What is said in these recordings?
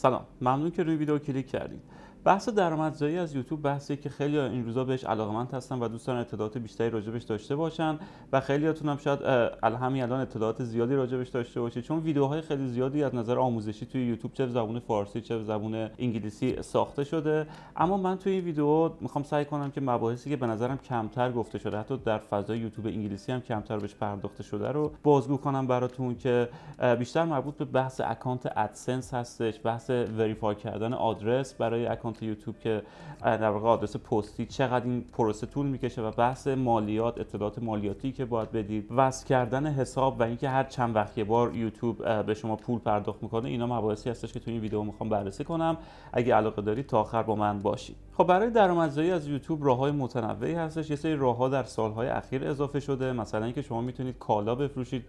سلام، ممنون که روی ویدیو کلیک کردید. بحث درآمدزایی از یوتیوب بحثیه که خیلی این روزا بهش علاقه‌مند هستن و دوست دارن اطلاعات بیشتری راجبش داشته باشن و خیلیاتون هم شاید همین الان اطلاعات زیادی راجبش داشته باشید، چون ویدیوهای خیلی زیادی از نظر آموزشی توی یوتیوب چه زبان فارسی چه زبان انگلیسی ساخته شده. اما من توی این ویدیو میخوام سعی کنم که مباحثی که به نظرم کمتر گفته شده، حتی در فضای یوتیوب انگلیسی هم کمتر بهش پرداخته شده رو بازگو کنم براتون، که بیشتر مربوط به بحث اکانت ادسنس هستش، بحث وریفای کردن آدرس برای اکانت یوتیوب که در واقع آدرس پستی چقدر این پروسه طول میکشه و بحث مالیات، اطلاعات مالیاتی که باید بدید، وصل کردن حساب و اینکه هر چند وقت یه بار یوتیوب به شما پول پرداخت میکنه. اینا مباحثی هستش که تو این ویدیو میخوام بررسی کنم. اگه علاقه دارید تا آخر با من باشید. خب برای درآمدزایی از یوتیوب راههای متنوعی هستش. یه سری راهها در سالهای اخیر اضافه شده، مثلا اینکه شما میتونید کالا بفروشید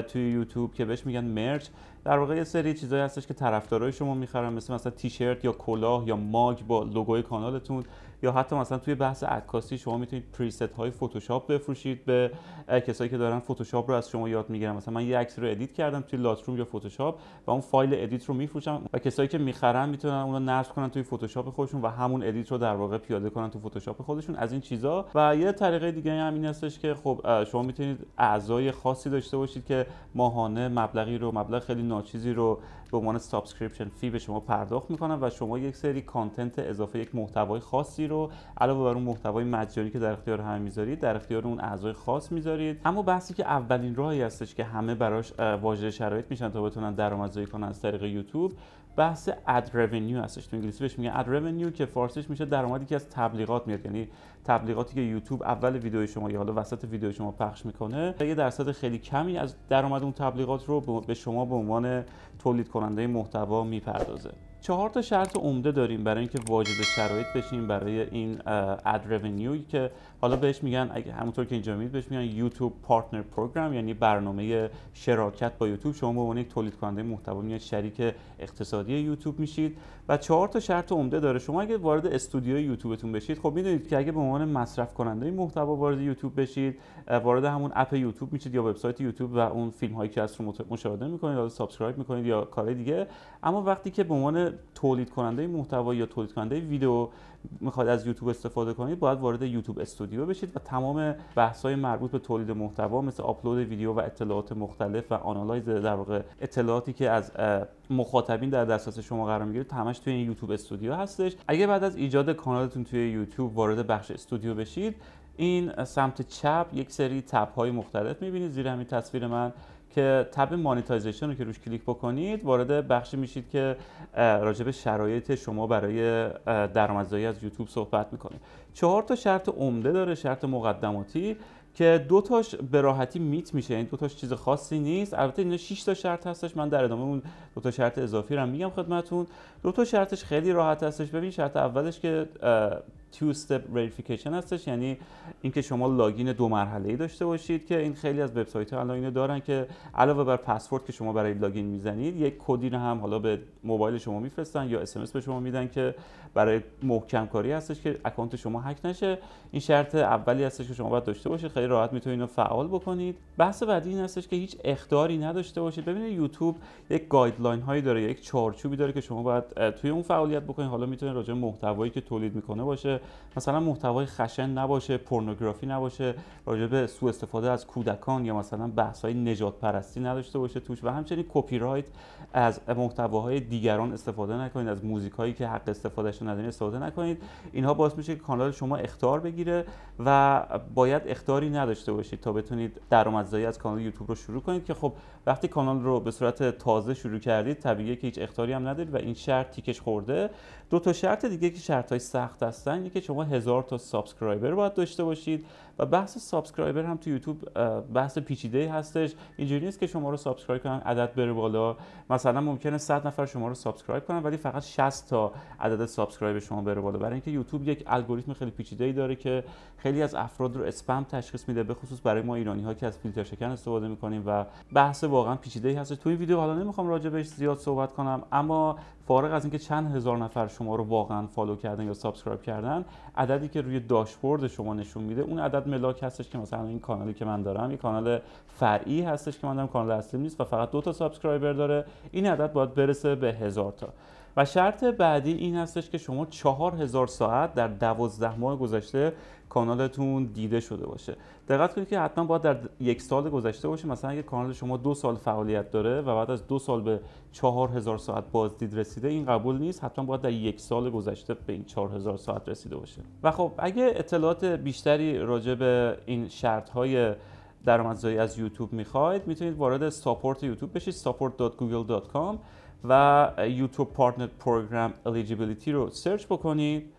توی یوتیوب که بهش میگن مرچ. در واقع یه سری چیزایی هستش که طرفدارای شما میخرن، مثلا تیشرت یا کلاه یا ماگ با لوگوی کانالتون، یا حتی مثلا توی بحث عکاسی شما میتونید پریست های فتوشاپ بفروشید به کسایی که دارن فتوشاپ رو از شما یاد میگیرن. مثلا من یه عکس رو ادیت کردم توی لاتروم یا فتوشاپ و اون فایل ادیت رو میفروشم و کسایی که میخرن میتونن اون رو نصب کنن توی فتوشاپ خودشون و همون ادیت رو در واقع پیاده کنن تو فتوشاپ خودشون، از این چیزا. و یه طریقه دیگه هم این هستش که خب شما میتونید اعضای خاصی داشته باشید که ماهانه مبلغ خیلی ناچیزی رو به عنوان سابسکریپشن فی به شما پرداخت میکنن و شما یک سری کانتنت اضافه، یک محتوای خاصی رو علاوه بر اون محتوای مجانی که در اختیار هم میذارید در اختیار اون اعضای خاص میذارید. اما بحثی که اولین راهی هستش که همه براش واجد شرایط میشن تا بتونن درآمدزایی کنن از طریق یوتیوب، بحث اد رونیو هستش. تو انگلیسی بهش میگن اد رونیو که فارسیش میشه درآمدی که از تبلیغات میاد، یعنی تبلیغاتی که یوتیوب اول ویدیو شما یا حالا وسط ویدیو شما پخش میکنه، یه درصد خیلی کمی از درآمد اون تبلیغات رو به شما به عنوان تولید کننده محتوا میپردازه. 4 تا شرط عمده داریم برای اینکه واجد شرایط بشیم برای این اد رونیو، که حالا بهش میگن، اگه همونطور که اینجا میبینید، بهش میگن یوتیوب پارتنر پروگرام، یعنی برنامه شراکت با یوتیوب. شما به عنوان یک تولید کننده محتوا میاد شریک اقتصادی یوتیوب میشید و 4 تا شرط عمده داره. شما اگه وارد استودیوی یوتیوبتون بشید، خب میدونید که اگه به عنوان مصرف کننده محتوا وارد یوتیوب بشید، وارد همون اپ یوتیوب میشید یا وبسایت یوتیوب و اون فیلم هایی که هست رو مشاهده میکنید یا سابسکرایب میکنید یا کارهای دیگه. اما وقتی که به عنوان تولید کننده محتوا یا تولید کننده ویدیو میخواید از یوتیوب استفاده کنید، باید وارد یوتیوب استودیو بشید و تمام بحث‌های مربوط به تولید محتوا مثل آپلود ویدیو و اطلاعات مختلف و آنالایز در واقع اطلاعاتی که از مخاطبین در دسترس شما قرار میگیره همش توی این یوتیوب استودیو هستش. اگه بعد از ایجاد کانالتون توی یوتیوب وارد بخش استودیو بشید، این سمت چپ یک سری تب‌های مختلف می‌بینید زیر همین تصویر من، که تب مانیتایزیشن رو که روش کلیک بکنید وارد بخشی میشید که راجع به شرایط شما برای درآمدزایی از یوتیوب صحبت میکنه. 4 تا شرط عمده داره، شرط مقدماتی که 2 تاش به راحتی میت میشه، یعنی 2 تاش چیز خاصی نیست. البته اینا 6 تا شرط هستش، من در ادامه اون 2 تا شرط اضافی رو هم میگم خدمتتون. 2 تا شرطش خیلی راحت هستش. ببین، شرط اولش که two step verification هستش، یعنی اینکه شما لاگین 2 مرحله‌ای داشته باشید، که این خیلی از وبسایت‌ها الان اینو دارن که علاوه بر پسورد که شما برای لاگین میزنید، یک کدی رو هم حالا به موبایل شما میفرستن یا اس به شما میدن که برای محکم کاری هستش که اکانت شما هک نشه. این شرط اولی هستش که شما باید داشته باشید. خیلی راحت میتونید اینو فعال بکنید. بحث بعدی این هستش که هیچ اخطاری نداشته باشید. ببینید یوتیوب یک گایدلاین هایی داره، یک چارچوبی داره که شما باید توی اون فعالیت بکنید. حالا میتونه راجع به محتوایی که تولید میکنه باشه، مثلا محتوای خشن نباشه، پورنوگرافی نباشه، راجع به سوء استفاده از کودکان یا مثلا بحث‌های نجات پرستی نداشته باشه توش، و همچنین کپی رایت از محتواهای دیگران استفاده نکنید، از موزیکایی که حق استفادهش ندارید استفاده نکنید. اینها باعث میشه که کانال شما اخطار بگیره و باید اخطاری نداشته باشید تا بتونید درآمدزایی از کانال یوتیوب رو شروع کنید، که خب وقتی کانال رو به صورت تازه شروع کردید طبیعیه که هیچ اخطاری هم ندارید و این شرط تیکش خورده. 2 تا شرط دیگه که شرط‌های سخت هستن، اینه که شما 1000 تا سابسکرایبر باید داشته باشید و بحث سابسکرایبر هم تو یوتیوب بحث پیچیده‌ای هستش. اینجوری نیست که شما رو سابسکرایب کنن عدد بره بالا. مثلا ممکنه 100 نفر شما رو سابسکرایب کنن ولی فقط 60 تا عدد سابسکرایب شما بره بالا، برای اینکه یوتیوب یک الگوریتم خیلی پیچیده‌ای داره که خیلی از افراد رو اسپم تشخیص میده، به خصوص برای ما ایرانی‌ها که از فیلتر شکن استفاده می‌کنیم و بحث واقعا پیچیده‌ای هست. تو این ویدیو حالا نمی‌خوام راجع بهش زیاد صحبت کنم، اما فارغ از اینکه چند هزار نفر شما رو واقعا فالو کردن یا سابسکرایب کردن، عددی که روی داشبورد شما نشون میده اون عدد ملاک هستش که مثلا این کانالی که من دارم، این کانال فرعی هستش که من دارم، کانال اصلی نیست و فقط 2 تا سابسکرایبر داره. این عدد باید برسه به 1000 تا. و شرط بعدی این هستش که شما 4000 ساعت در 12 ماه گذشته کانالتون دیده شده باشه. دقت کنید که حتما باید در 1 سال گذشته باشه. مثلا اگه کانال شما 2 سال فعالیت داره و بعد از 2 سال به 4000 ساعت بازدید رسیده، این قبول نیست. حتما باید در 1 سال گذشته به این 4000 ساعت رسیده باشه. و خب اگه اطلاعات بیشتری راجع به این شرط‌های درآمدزایی از یوتیوب میخواید، میتونید وارد ساپورت یوتیوب بشید، support.google.com، و یوتیوب پارتنر پروگرام الیجیبیلیتی رو سرچ بکنید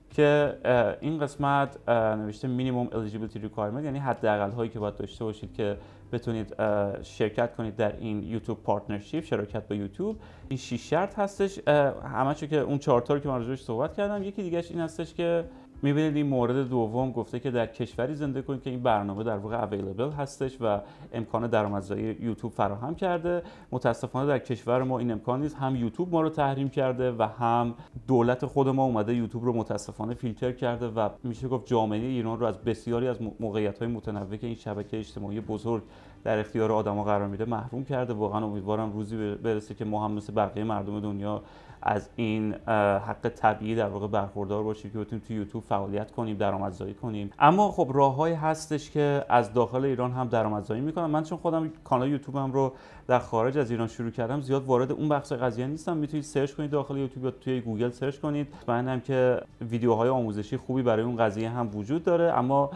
که این قسمت نوشته مینیمم الیجیبیلیتی ریکوایرمنت، یعنی حداقل هایی که باید داشته باشید که بتونید شرکت کنید در این یوتیوب پارتنرشیپ، شراکت با یوتیوب. این 6 شرط هستش، همه‌شو که اون 4 تا رو که من راجعش صحبت کردم. یکی دیگهش این هستش که می‌بینید این مورد دوم گفته که در کشوری زندگی کنید که این برنامه در واقع اویلیبل هستش و امکان درآمدزایی یوتیوب فراهم کرده. متاسفانه در کشور ما این امکان نیست. هم یوتیوب ما رو تحریم کرده و هم دولت خود ما اومده یوتیوب رو متاسفانه فیلتر کرده و میشه گفت جامعه ایران رو از بسیاری از موقعیت‌های متنوع که این شبکه اجتماعی بزرگ در اختیار آدم‌ها قرار میده محروم کرده. واقعا امیدوارم روزی برسه که ما هم مثل بقیه مردم دنیا از این حق طبیعی در واقع برخوردار باشیم که بتونیم تو یوتیوب فعالیت کنیم، درآمدزایی کنیم. اما خب راههایی هستش که از داخل ایران هم درآمدزایی میکنم. من چون خودم کانال یوتیوبم رو در خارج از ایران شروع کردم، زیاد وارد اون بخش قضیه نیستم. میتونید سرچ کنید داخل یوتیوب یا توی گوگل سرچ کنید. مطمئنم که ویدیوهای آموزشی خوبی برای اون قضیه هم وجود داره، اما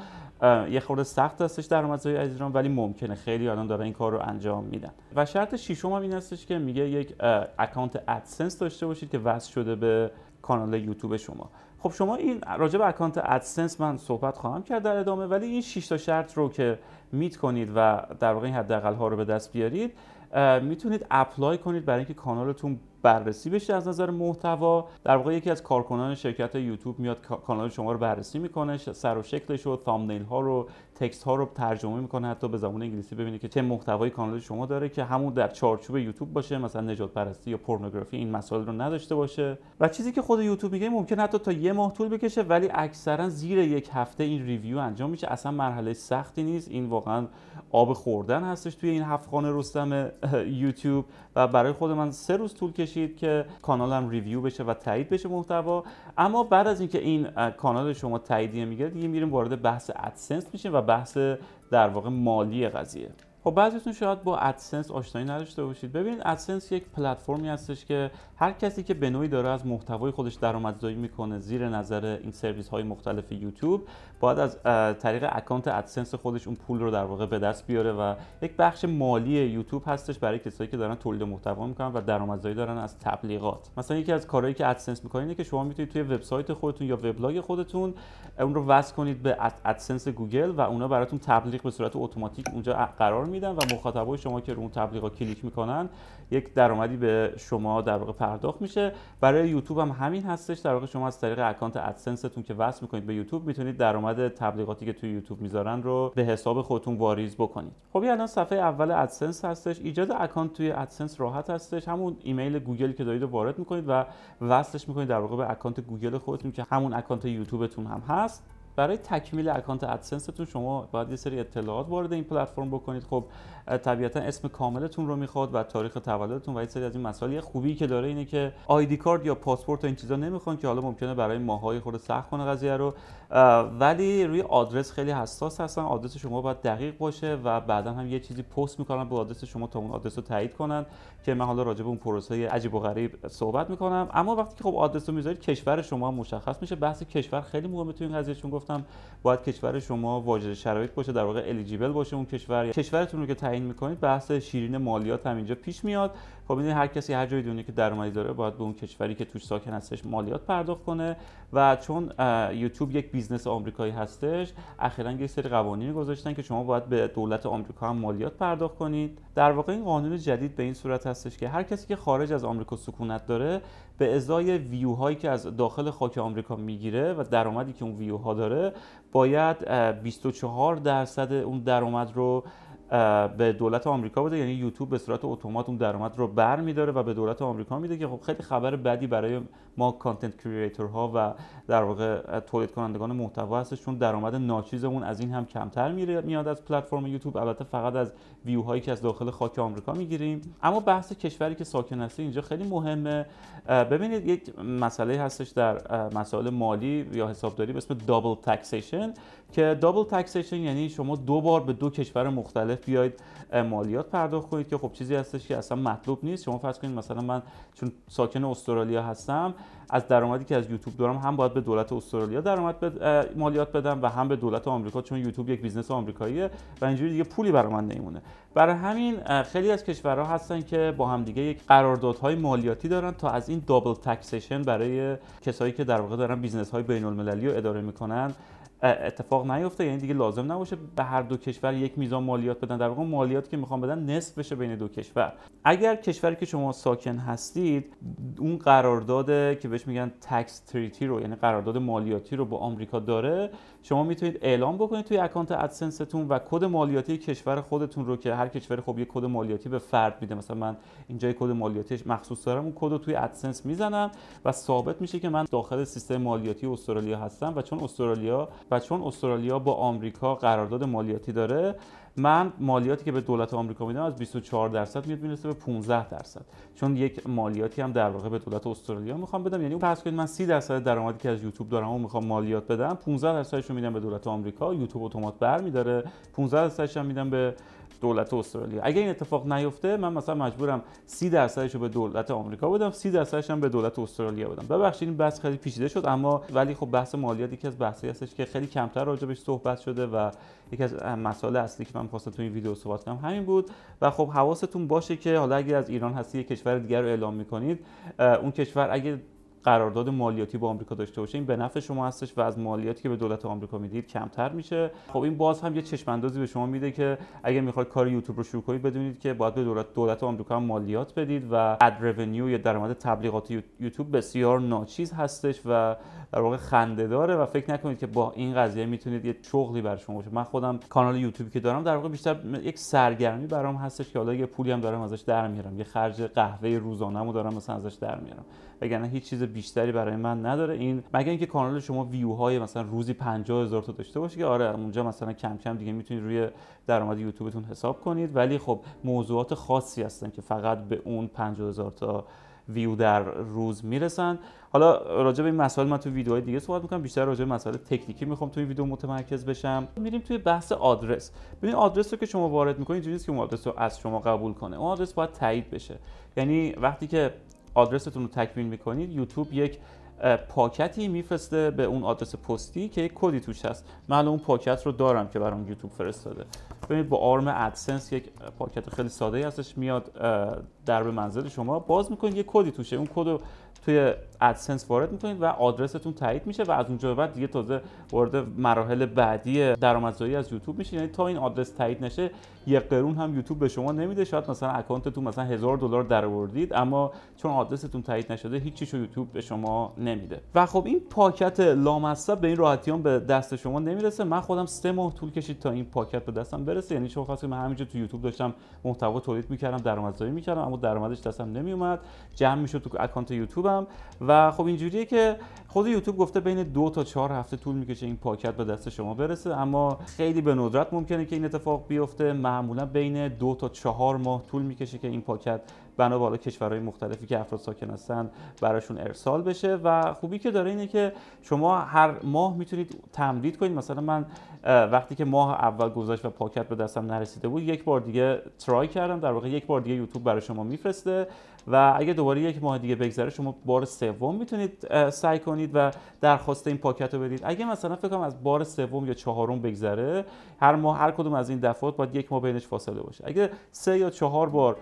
یه خورده سخت هستش درآمدزایی از ایران، ولی ممکنه. خیلی الان دارن این کار رو انجام میدن. و شرط ششم هم این هستش که میگه یک اکانت ادسنس داشته باشید که وصل شده به کانال یوتیوب شما. خب شما این راجع به اکانت ادسنس من صحبت خواهم کرد در ادامه، ولی این 6 تا شرط رو که میت کنید و در واقع این حداقل ها رو به دست بیارید، میتونید اپلای کنید برای اینکه کانالتون بررسی بشه از نظر محتوا. در واقع یکی از کارکنان شرکت یوتیوب میاد کانال شما رو بررسی میکنه، سر و شکلش رو، تامنیل ها رو، تکست ها رو ترجمه میکنه، حتی به زبان انگلیسی ببینید که چه محتوای کانال شما داره که همون در چارچوب یوتیوب باشه، مثلا نجات پرستی یا پورنوگرافی این مسائل رو نداشته باشه. و چیزی که خود یوتیوب میگه ممکن حتی تا 1 ماه طول بکشه، ولی اکثرا زیر 1 هفته این ریویو انجام میشه. اصلا مرحله سختی نیست. این واقعا آب خوردن هستش توی این 7 خانه رستم یوتیوب. و برای خود من 3 روز طول کشید که کانالم ریویو بشه و تایید بشه محتوا. اما بعد از اینکه این کانال شما تاییدیه میگیره، دیگه میریم وارد بحث ادسنس میشیم و بحث در واقع مالی قضیه. خب بعضیتون شاید با ادسنس آشنایی نداشته باشید. ببینید ادسنس یک پلتفرمی هستش که هر کسی که به نوعی داره از محتوای خودش درآمدزایی میکنه زیر نظر این سرویس های مختلف یوتیوب، باید از طریق اکانت ادسنس خودش اون پول رو در واقع به دست بیاره و یک بخش مالی یوتیوب هستش برای کسایی که دارن تولید محتوا میکنن و درآمدزایی دارن از تبلیغات. مثلا یکی از کارهایی که ادسنس میکنه اینه که شما میتونید توی وبسایت خودتون یا وبلاگ خودتون اون رو وصل کنید به ادسنس گوگل و اونا براتون تبلیغ به صورت اتوماتیک اونجا قرار میدن و مخاطبای شما که رو اون تبلیغات کلیک میکنن یک درآمدی به شما در واقع پرداخت میشه. برای یوتیوب هم همین هستش. در واقع شما از طریق اکانت ادسنستون که وصل میکنید به یوتیوب میتونید درآمد تبلیغاتی که توی یوتیوب میذارن رو به حساب خودتون واریز بکنید. خب الان صفحه اول ادسنس هستش. ایجاد اکانت توی ادسنس راحت هستش. همون ایمیل گوگل که دارید رو وارد میکنید و وصلش میکنید در واقع به اکانت گوگل خودتون که همون اکانت یوتیوبتون هم هست. برای تکمیل اکانت ادسنستون شما باید یه سری اطلاعات وارد این پلتفرم بکنید. خب طبیعتا اسم کاملتون رو میخواد و تاریخ تولدتون و یه سری از این مسائل. خوبی که داره اینه که آیدی کارت یا پاسپورت و این چیزا نمیخوان که حالا ممکنه برای ماهای خود سخت کنه قضیه رو، ولی روی آدرس خیلی حساس هستن. آدرس شما باید دقیق باشه و بعدا هم یه چیزی پست میکنن به آدرس شما تا اون آدرس رو تایید کنن که من حالا راجع به اون پروسه عجیب و غریب صحبت میکنم. اما وقتی که خب آدرس رو میذارید کشور شما مشخص میشه. بحث کشور خیلی مهمه تو این قضیه، چون گفتم باید کشور شما واجد شرایط باشه، در واقع الیجیبل باشه اون کشور. کشورتون رو که تعیین میکنید بحث شیرین مالیات هم اینجا پیش میاد. خب ببینید هر کسی هر جای دنیا که درآمدی داره باید به اون کشوری که توش ساکن هستش مالیات پرداخت کنه و چون یوتیوب یک بیزنس آمریکایی هستش، اخیراً یه سری قوانینی گذاشتن که شما باید به دولت آمریکا هم مالیات پرداخت کنید. در واقع این قانون جدید به این صورت هستش که هر کسی که خارج از آمریکا سکونت داره به ازای ویوهایی که از داخل خاک آمریکا میگیره و درآمدی که اون ویوها داره، باید 24% اون درآمد رو به دولت آمریکا بده، یعنی یوتیوب به صورت اتومات اون درآمد رو برمی‌داره و به دولت آمریکا میده که خب خیلی خبر بدی برای ما کانتنت کریئتورها و در واقع تولید کنندگان محتوا هستش، چون درآمد ناچیزمون از این هم کمتر میاد از پلتفرم یوتیوب، البته فقط از ویو هایی که از داخل خاک آمریکا میگیریم. اما بحث کشوری که ساکن هستی اینجا خیلی مهمه. ببینید یک مسئله هستش در مسائل مالی یا حسابداری به اسم دابل تاکسیشن، که دابل تاکسیشن یعنی شما دو بار به دو کشور مختلف بیاید مالیات پرداخت کنید، که خب چیزی هستش که اصلا مطلوب نیست. شما فرض کنید مثلا من چون ساکن استرالیا هستم، از درآمدی که از یوتیوب دارم هم باید به دولت استرالیا مالیات بدم و هم به دولت آمریکا، چون یوتیوب یک بیزنس آمریکاییه و اینجوری دیگه پولی برای من نمیمونه. برای همین خیلی از کشورها هستن که با هم دیگه یک قراردادهای مالیاتی دارن تا از این دابل تاکسیشن برای کسایی که در واقع دارن بیزنس‌های بین‌المللی رو اداره میکنن اتفاق نیفته، یعنی دیگه لازم نباشه به هر دو کشور یک میزان مالیات بدن. در واقع مالیاتی که میخوان بدن نصف بشه بین دو کشور. اگر کشوری که شما ساکن هستید اون قرارداد که بهش میگن تکس تریتی رو، یعنی قرارداد مالیاتی رو با آمریکا داره، شما میتونید اعلام بکنید توی اکانت ادسنستون و کد مالیاتی کشور خودتون رو، که هر کشوری خب یک کد مالیاتی به فرد میده، مثلا من اینجا کد مالیاتی مخصوص دارم، اون کد رو توی ادسنس میزنم و ثابت میشه که من داخل سیستم مالیاتی استرالیا هستم و چون استرالیا با آمریکا قرارداد مالیاتی داره، من مالیاتی که به دولت آمریکا میدم از 24% میرسه به 15%، چون یک مالیاتی هم در واقع به دولت استرالیا میخوام بدم. یعنی فرض کنید من 30% درآمدی که از یوتیوب دارم و میخوام مالیات بدم، 15%ش رو میدم به دولت آمریکا، یوتیوب اتومات برمی‌داره، 15%ش هم میدم به دولت استرالیا. اگه این اتفاق نیفته، من مثلا مجبورم 30% رو به دولت آمریکا بدم، 30% هم به دولت استرالیا بدم. ببخشید این بحث خیلی پیچیده شد، اما ولی خب بحث مالیات یکی از بحثایی هستش که خیلی کمتر راجع بهش صحبت شده و یکی از مسائل اصلی که من می‌خواستم تو این ویدیو صحبت کنم همین بود. و خب حواستون باشه که حالا اگه از ایران هستی یک کشور دیگر رو اعلام می‌کنید، اون کشور اگه قرارداد مالیاتی با آمریکا داشته باشه، این به نفع شما هستش و از مالیاتی که به دولت آمریکا میدید کمتر میشه. خب این باز هم یه چشم اندازی به شما میده که اگه میخواید کار یوتیوب رو شروع کنید، بدونید که باید به دولت آمریکا هم مالیات بدید و اد رونیو یا درآمد تبلیغاتی یوتیوب بسیار ناچیز هستش و در واقع خنده‌داره و فکر نکنید که با این قضیه میتونید یه شغلی برای شما باشه. من خودم کانال یوتیوبی که دارم در واقع بیشتر یک سرگرمی برام هستش که حالا یه پولی هم دارم ازش در میارم، یه خرج قهوه روزانه‌مو دارم مثلا ازش در میارم، وگرنه هیچ چیز بیشتری برای من نداره. این مگه اینکه کانال شما ویوهای مثلا روزی 50,000 تا داشته باشه که آره اونجا مثلا کم کم دیگه میتونید روی درآمد یوتیوبتون حساب کنید، ولی خب موضوعات خاصی هستن که فقط به اون 50,000 تا ویو در روز میرسن. حالا راجع به این مسائل من تو ویدیوهای دیگه صحبت میکنم، بیشتر راجع به مسائل تکنیکی میخوام تو این ویدیو متمرکز بشم. میریم توی بحث آدرس. ببین آدرس رو که شما وارد میکنید اینجوریه که اون آدرس رو از شما قبول کنه. اون آدرس باید تایید بشه. یعنی وقتی که آدرستون رو تکمیل میکنید، یوتیوب یک پاکتی میفرسته به اون آدرس پستی که یک کدی توش هست. من اون پاکت رو دارم که برام یوتیوب فرستاده. ببینید با آرم ادسنس یک پاکت خیلی ساده هستش، میاد در به منزل شما، باز میکنید یک کدی توشه، اون کد رو توی ادسنس وارد میکنید و آدرستون تایید میشه و از اونجا به بعد دیگه تازه وارد مراحل بعدی درآمدزایی از یوتیوب میشه. یعنی تا این آدرس تایید نشه یک قرون هم یوتیوب به شما نمیده. شاید مثلا اکانتتون مثلا $1000 درآوردید، اما چون آدرستون تایید نشده هیچ چیزی یوتیوب به شما نمیده. و خب این پاکت لامصب به این راحتی هم به دست شما نمیرسه. من خودم 3 ماه طول کشید تا این پاکت به دستم برسه. یعنی شما فقط من همینجا تو یوتیوب داشتم محتوا تولید میکردم، درآمدزایی میکردم، اما درآمدش دستم نمیومد، جمع میشد تو اکانت یوتیوبم. و خب اینجوریه که خود یوتیوب گفته بین 2 تا 4 هفته طول میکشه این پاکت به دست شما برسه، اما خیلی به ندرت ممکنه که این اتفاق بیفته. معمولا بین 2 تا 4 ماه طول میکشه که این پاکت بنا به کشورهای مختلفی که افراد ساکن هستن براشون ارسال بشه. و خوبی که داره اینه که شما هر ماه میتونید تمدید کنید. مثلا من وقتی که ماه اول گذشت و پاکت به دستم نرسیده بود، یک بار دیگه ترای کردم، در واقع یک بار دیگه یوتیوب برای شما میفرسته و اگه دوباره یک ماه دیگه بگذره شما بار سوم میتونید سعی کنید و درخواست این پاکت رو بدید. اگه مثلا فکر کنم از بار سوم یا چهارم بگذره، هر ماه هر کدوم از این دفعات باید یک ماه بینش فاصله باشه. اگه 3 یا 4 بار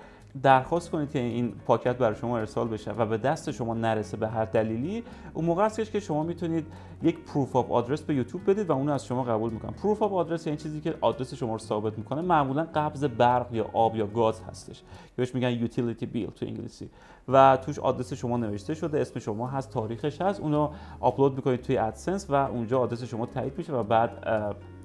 درخواست کنید که این پاکت برای شما ارسال بشه و به دست شما نرسه به هر دلیلی، اون موقع هستش که شما میتونید یک پروف آف آدرس به یوتیوب بدید و اون از شما قبول میکنه. پروف آف آدرس یعنی چیزی که آدرس شما رو ثابت میکنه. معمولا قبض برق یا آب یا گاز هستش که بهش میگن یوتیلیتی بیل تو انگلیسی، و توش آدرس شما نوشته شده، اسم شما هست، تاریخش هست. اونو آپلود میکنید توی ادسنس و اونجا آدرس شما تایید میشه و بعد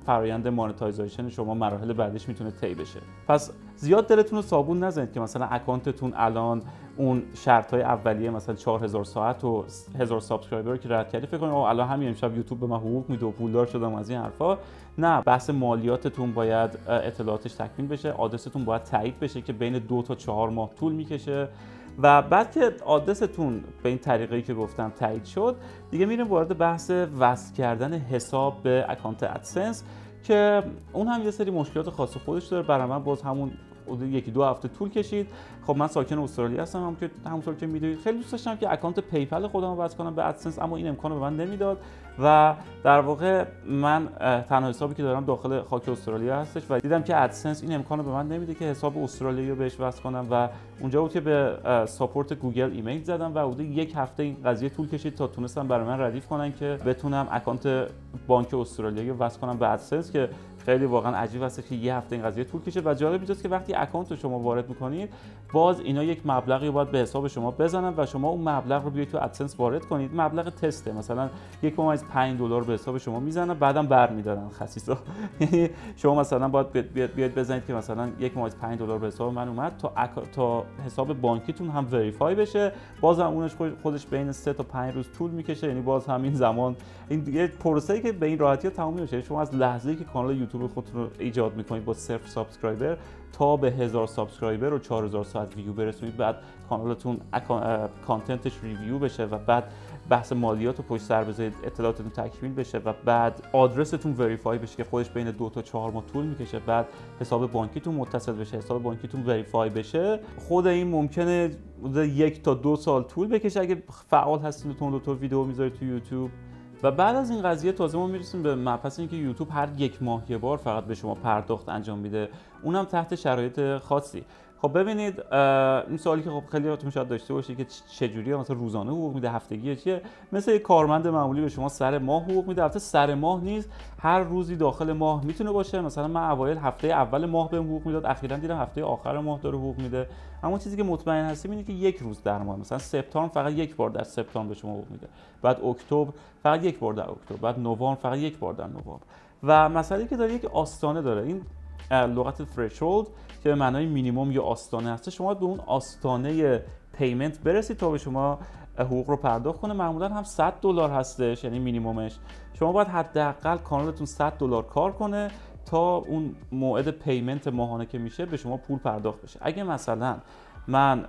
فرآیند مانتایزیشن شما مراحل بعدش میتونه طی بشه. پس زیاد دلتون رو صابون نزنید که مثلا اکانتتون الان اون شرط‌های اولیه مثلا 4000 ساعت و 1000 سابسکرایبر که رد کردی فکر کنید الان همین امشب یوتیوب به من حقوق میده و پولدار شدم از این حرفا. نه، بحث مالیاتتون باید اطلاعاتش تکمیل بشه، آدرستون باید تایید بشه که بین 2 تا 4 ماه طول میکشه و بعد که آدرستون به این طریقی که گفتم تایید شد دیگه میریم وارد بحث وصل کردن حساب به اکانت ادسنس که اون هم یه سری مشکلات خاص خودش داره. برای من باز همون یکی دو هفته طول کشید. خب من ساکن استرالیا هستم، همونطور که میدونید خیلی دوست داشتم که اکانت پیپل خودم رو وصل کنم به ادسنس، اما این امکانو به من نمیداد و در واقع من تنها حسابی که دارم داخل خاک استرالیا هستش و دیدم که ادسنس این امکانو به من نمیده که حساب استرالیایی رو بهش وصل کنم و اونجا بود که به ساپورت گوگل ایمیل زدم و حدود یک هفته این قضیه طول کشید تا تونستم برای من ردیف کنن که بتونم اکانت بانک استرالیایی رو وصل کنم به ادسنس که خیلی واقعا عجیب است که یه هفته این قضیه طول کشه. و جالب اینجاست که وقتی اکانت رو شما وارد میکنید باز اینا یک مبلغی باید به حساب شما بزنن و شما اون مبلغ رو بیاید تو ادسنس وارد کنید. مبلغ تسته، مثلا $1.5 به حساب شما میزنن بعدم برمیدارن خسیسا. یعنی شما مثلا باید بیاید بزنید که مثلا $1.5 به حساب من اومد تا حساب بانکیتون هم وریفای بشه، باز هم اونش خودش بین 3 تا 5 روز طول میکشه. یعنی باز همین زمان این دیگه پروسه‌ای که به این راحتی ها تموم میشه. شما از لحظه‌ای که کانال یوتیوب خودتون رو ایجاد میکنید با 0 سابسکرایبر تا به 1000 سابسکرایبر و 4000 ساعت ویو برسونید، بعد کانالتون کانتنتش ریویو بشه و بعد بحث مالیات رو پشت سر بذارید، اطلاعاتتون تکمیل بشه و بعد آدرستون وریفای بشه که خودش بین 2 تا 4 ماه طول میکشه، بعد حساب بانکیتون متصل بشه، حساب بانکیتون وریفای بشه. خود این ممکنه 1 تا 2 سال طول بکشه اگه فعال هستین و تون دو ویدیو میذارید تو یوتیوب. و بعد از این قضیه تازه ما میرسیم به مبحث اینکه یوتیوب هر 1 ماه یه بار فقط به شما پرداخت انجام میده، اونم تحت شرایط خاصی. خب ببینید این سوالی که خب خیلیاتون شاید داشته باشید که چجوریه مثلا روزانه حقوق میده، هفتگیه چیه؟ مثل یک کارمند معمولی به شما سر ماه حقوق میده. البته سر ماه نیست، هر روزی داخل ماه میتونه باشه. مثلا من اوایل هفته اول ماه بهم حقوق میداد، اخیراً دیدم هفته آخر ماه داره حقوق میده. اما چیزی که مطمئن هستم اینه که یک روز در ماه، مثلا سپتامبر فقط یک بار در سپتامبر به شما حقوق میده، بعد اکتبر فقط یک بار در اکتبر، بعد نوامبر فقط یک بار در نوامبر. و مسئله که داره یک آستانه داره، این لغت threshold که به معنای مینیمم یا آستانه هست، شما به اون آستانه پیمنت برسید تا به شما حقوق رو پرداخت کنه. معمولا هم $100 هستش، یعنی مینیممش. شما باید حداقل کانالتون $100 کار کنه تا اون موعد پیمنت ماهانه که میشه به شما پول پرداخت بشه. اگه مثلا من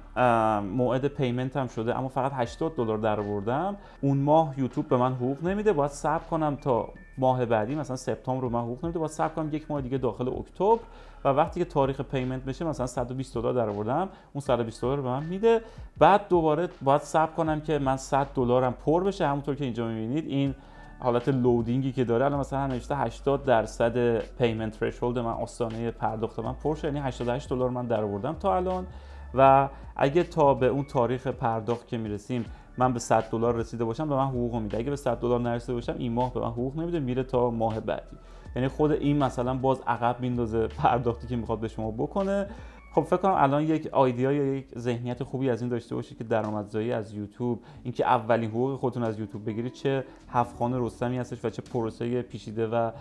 موعد پیمنتم شده اما فقط $80 درآوردم، اون ماه یوتیوب به من حقوق نمیده، باید صبر کنم تا ماه بعدی، مثلا سپتامبر رو من حقوق نمیده، باید صبر کنم یک ماه دیگه داخل اکتبر و وقتی که تاریخ پیمنت بشه مثلا $120 درآوردم، اون $120 رو به من میده. بعد دوباره باید صبر کنم که من $100 پر بشه. همونطور که اینجا میبینید این حالت لودینگی که داره الان مثلا نوشته 80% پیمنت ترشولد من، آستانه پرداخت من پر شد، یعنی $88 من درآوردم تا الان. و اگه تا به اون تاریخ پرداخت که میرسیم من به $100 رسیده باشم به من حقوق میده، اگه به $100 نرسیده باشم این ماه به من حقوق نمیده، میره تا ماه بعدی. یعنی خود این مثلا باز عقب میندازه پرداختی که میخواد به شما بکنه. خب فکر کنم الان یک ایده یا یک ذهنیت خوبی از این داشته باشید که درآمدزایی از یوتیوب، اینکه اولین حقوق خودتون از یوتیوب بگیرید چه هفت‌خوان رستمی هستش و چه پروسه پیچیده و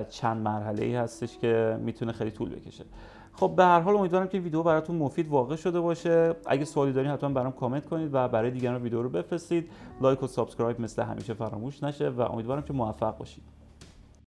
چند مرحله‌ای هستش که میتونه خیلی طول بکشه. خب به هر حال امیدوارم که ویدیو براتون مفید واقع شده باشه. اگه سوالی دارین حتما برام کامنت کنید و برای دیگران ویدیو رو بفرستید. لایک و سابسکرایب مثل همیشه فراموش نشه و امیدوارم که موفق باشید.